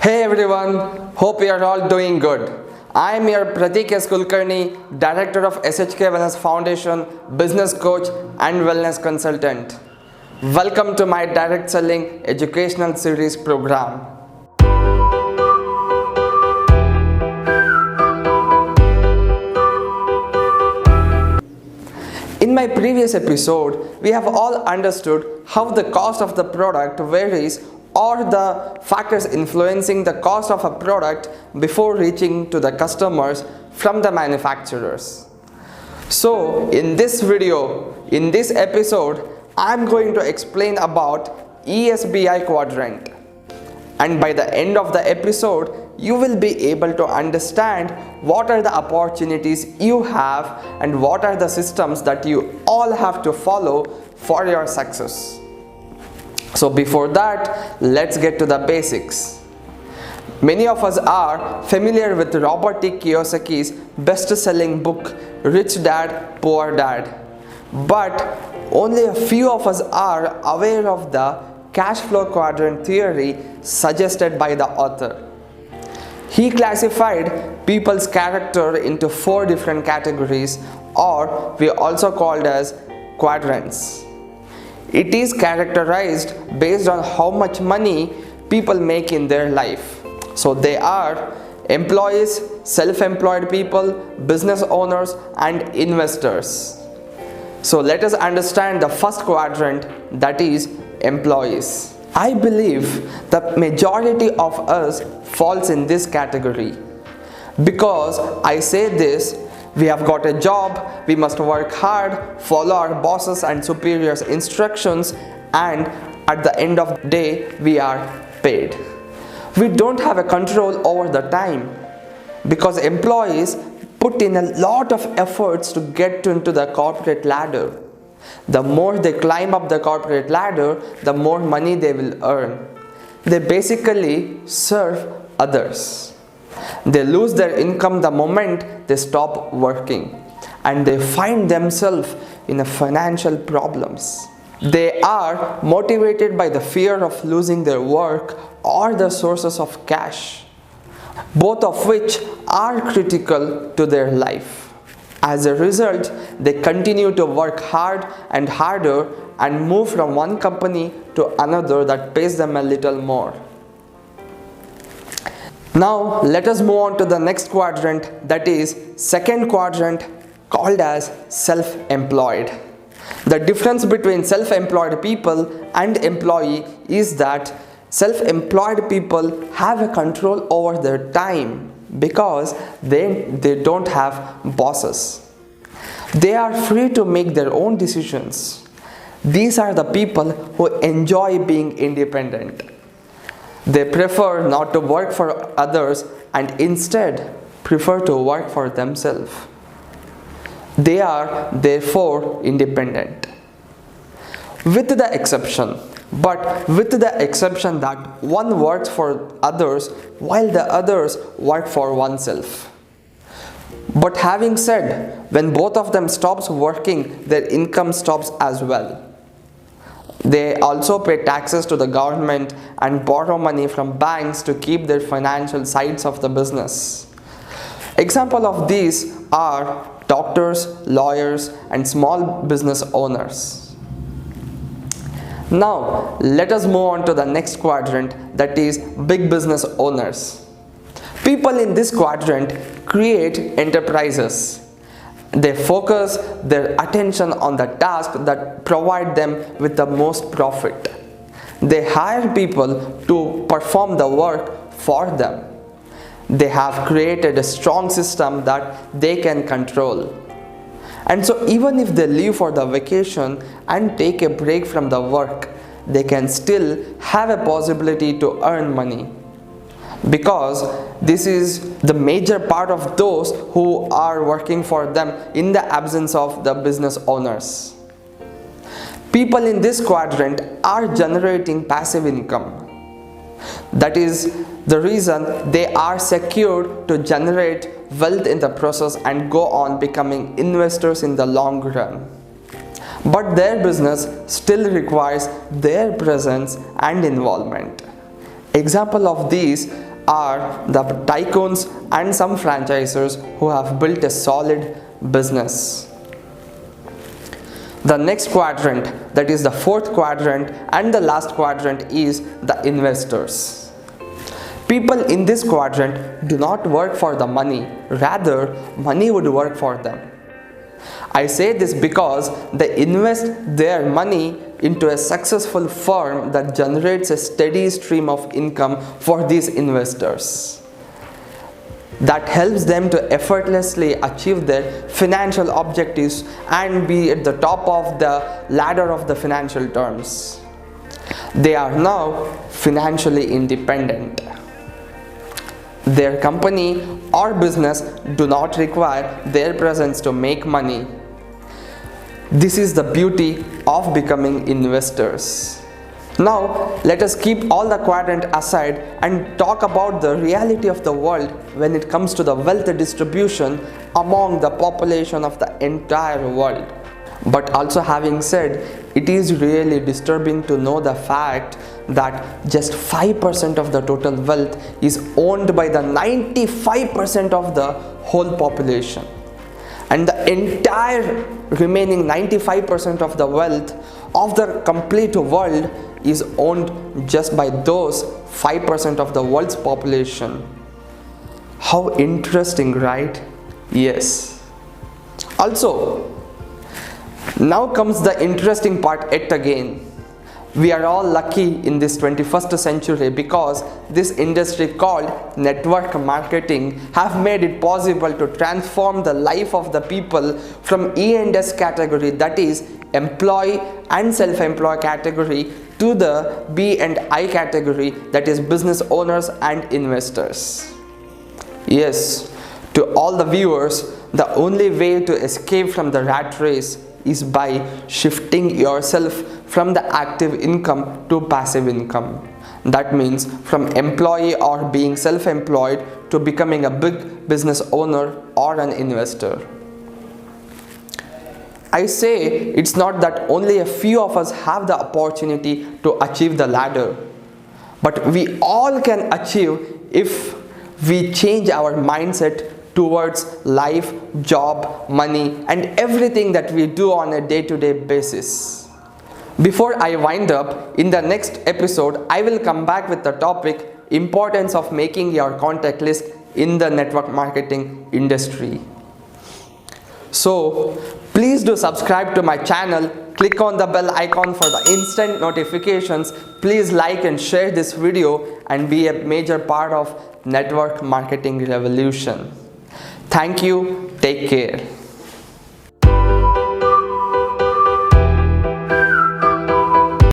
Hey everyone, hope you are all doing good. I am your Pratik S. Kulkarni, Director of SHK Wellness Foundation, Business Coach and Wellness Consultant. Welcome to my Direct Selling Educational Series program. In my previous episode, we have all understood how the cost of the product varies or the factors influencing the cost of a product before reaching to the customers from the manufacturers. So in this video, in this episode, I'm going to explain about ESBI quadrant. And by the end of the episode, you will be able to understand what are the opportunities you have and what are the systems that you all have to follow for your success. So before that, let's get to the basics. Many of us are familiar with Robert T. Kiyosaki's best-selling book, Rich Dad, Poor Dad. But only a few of us are aware of the cash flow quadrant theory suggested by the author. He classified people's character into 4 different categories, or we also called as quadrants. It is characterized based on how much money people make in their life. So they are employees, self-employed people, business owners, and investors. So let us understand the first quadrant, that is employees. I believe the majority of us falls in this category. Because I say this, we have got a job, we must work hard, follow our bosses and superiors' instructions, and at the end of the day, we are paid. We don't have a control over the time because employees put in a lot of efforts to get into the corporate ladder. The more they climb up the corporate ladder, the more money they will earn. They basically serve others. They lose their income the moment they stop working, and they find themselves in financial problems. They are motivated by the fear of losing their work or the sources of cash, both of which are critical to their life. As a result, they continue to work hard and harder and move from one company to another that pays them a little more. Now let us move on to the next quadrant, that is second quadrant, called as self-employed. The difference between self-employed people and employee is that self-employed people have a control over their time because they don't have bosses. They are free to make their own decisions. These are the people who enjoy being independent. They prefer not to work for others and instead prefer to work for themselves. They are therefore independent. With the exception that one works for others while the others work for oneself. But having said, when both of them stops working, their income stops as well. They also pay taxes to the government and borrow money from banks to keep their financial sides of the business. Examples of these are doctors, lawyers, and small business owners. Now, let us move on to the next quadrant, that is big business owners. People in this quadrant create enterprises. They focus their attention on the task that provide them with the most profit. They hire people to perform the work for them. They have created a strong system that they can control. And so even if they leave for the vacation and take a break from the work, they can still have a possibility to earn money. Because this is the major part of those who are working for them in the absence of the business owners. People in this quadrant are generating passive income. That is the reason they are secured to generate wealth in the process and go on becoming investors in the long run. But their business still requires their presence and involvement. Example of these are the tycoons and some franchisors who have built a solid business. The next quadrant, that is the fourth quadrant and the last quadrant, is the investors. People in this quadrant do not work for the money, rather money would work for them. I say this because they invest their money into a successful firm that generates a steady stream of income for these investors. That helps them to effortlessly achieve their financial objectives and be at the top of the ladder of the financial terms. They are now financially independent. Their company or business do not require their presence to make money. This is the beauty of becoming investors. Now, let us keep all the quadrant aside and talk about the reality of the world when it comes to the wealth distribution among the population of the entire world. But also, having said, it is really disturbing to know the fact that just 5% of the total wealth is owned by the 95% of the whole population. And the entire remaining 95% of the wealth of the complete world is owned just by those 5% of the world's population. How interesting, right? Yes. Also, now comes the interesting part yet again. We are all lucky in this 21st century because this industry called network marketing have made it possible to transform the life of the people from E&S category, that is employee and self-employed category, to the B and I category, that is business owners and investors. Yes, to all the viewers, the only way to escape from the rat race is by shifting yourself from the active income to passive income. That means from employee or being self-employed to becoming a big business owner or an investor. I say it's not that only a few of us have the opportunity to achieve the ladder, but we all can achieve if we change our mindset towards life, job, money, and everything that we do on a day-to-day basis. Before I wind up, in the next episode, I will come back with the topic importance of making your contact list in the network marketing industry. So, please do subscribe to my channel, click on the bell icon for the instant notifications, please like and share this video and be a major part of network marketing revolution. Thank you, take care.